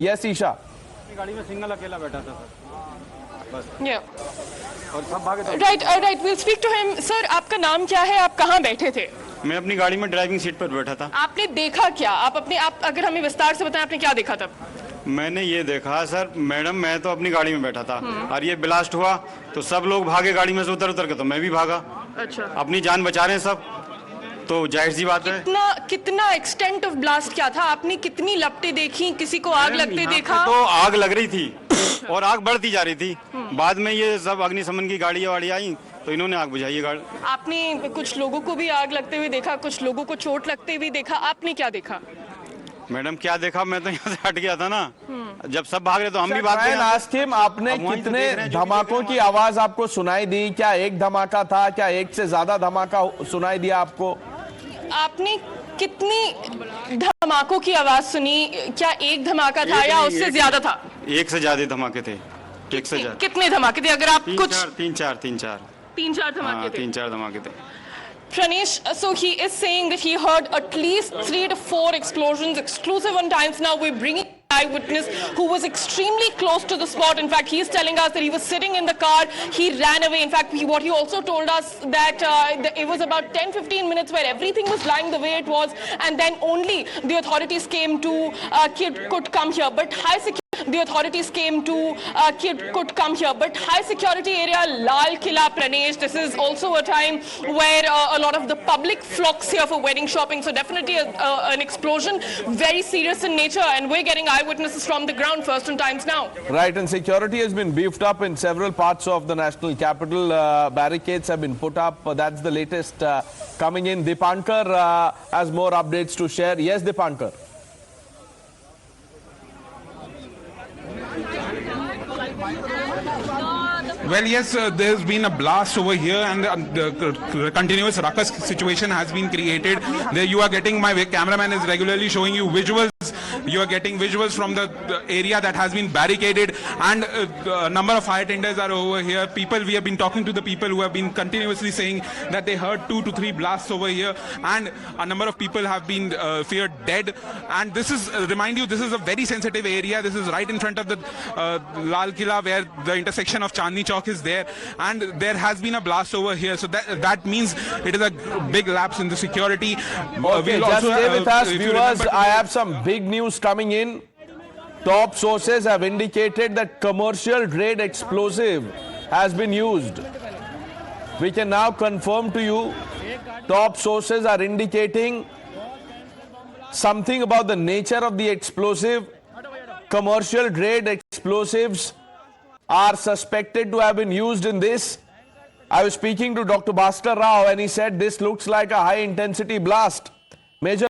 Yes Isha, गाड़ी में single अकेला बैठा था सर, बस। और सब भागे थे। Right, will speak to him. Sir, आपका नाम क्या है? आप कहाँ बैठे थे? मैं अपनी गाड़ी में ड्राइविंग सीट पर बैठा था। आपने देखा क्या? आप अगर हमें विस्तार से बताएं, आपने क्या देखा तब? मैंने ये देखा सर, मैडम मैं तो अपनी गाड़ी में बैठा था और ये ब्लास्ट हुआ तो सब लोग भागे गाड़ी में से उतर के, तो मैं भी भागा। अच्छा, अपनी जान बचा रहे हैं सब, तो जाहिर सी बात है। कितना एक्सटेंट ऑफ ब्लास्ट क्या था? आपने कितनी लपटें देखी? किसी को आग लगते यहाँ देखा? पे तो आग लग रही थी और आग बढ़ती जा रही थी। बाद में ये सब अग्निशमन की गाड़ियाँ वाड़ी आई तो इन्होंने आग बुझाई है गाड़ी। आपने कुछ लोगों को भी आग लगते हुए देखा, कुछ लोगों को चोट लगते हुए देखा, आपने क्या देखा? मैडम क्या देखा, मैं तो यहाँ से हट गया था ना, जब सब भाग रहे तो हम भी भाग गए। आपने कितने धमाकों की आवाज आपको सुनाई दी? क्या एक धमाका था? क्या एक से ज्यादा धमाका सुनाई दिया आपको? आपने कितनी धमाकों की आवाज सुनी? क्या एक धमाका था या उससे ज्यादा था? एक से ज्यादा धमाके थे, एक से ज्यादा। कितने धमाके थे? अगर आप कुछ तीन चार तीन चार धमाके थे। 3-4 धमाके थे। Pranesh, so he is saying that he heard at least 3 to 4 explosions, exclusive on Times Now. We're bringing eyewitness who was extremely close to the spot. In fact, he's telling us that he was sitting in the car, he ran away. In fact, what he also told us that it was about 10-15 minutes where everything was lying the way it was, and then only the authorities came to could come here. But the authorities came to could come here, but high security area Lal Killa, Pranesh, this is also a time where a lot of the public flocks here for wedding shopping, so definitely an explosion, very serious in nature, and we're getting eyewitnesses from the ground first on Times Now. Right, and security has been beefed up in several parts of the national capital. Barricades have been put up. That's the latest coming in. Dipankar has more updates to share. Yes, Dipankar. Well, yes, there's been a blast over here, and the continuous ruckus situation has been created. There you are getting, my cameraman is regularly showing you visuals. You are getting visuals from the area that has been barricaded, and a number of fire tenders are over here. We have been talking to the people who have been continuously saying that they heard 2 to 3 blasts over here, and a number of people have been feared dead. And this is, remind you, this is a very sensitive area. This is right in front of the Lal Killa, where the intersection of Chandni Chowk is there, and there has been a blast over here. So that means it is a big lapse in the security. Okay, just stay with us, viewers. I have some big news coming in. Top sources have indicated that commercial grade explosive has been used. We can now confirm to you, top sources are indicating something about the nature of the explosive. Commercial grade explosives are suspected to have been used in this. I was speaking to Dr. Bhaskar Rao and he said this looks like a high intensity blast. Major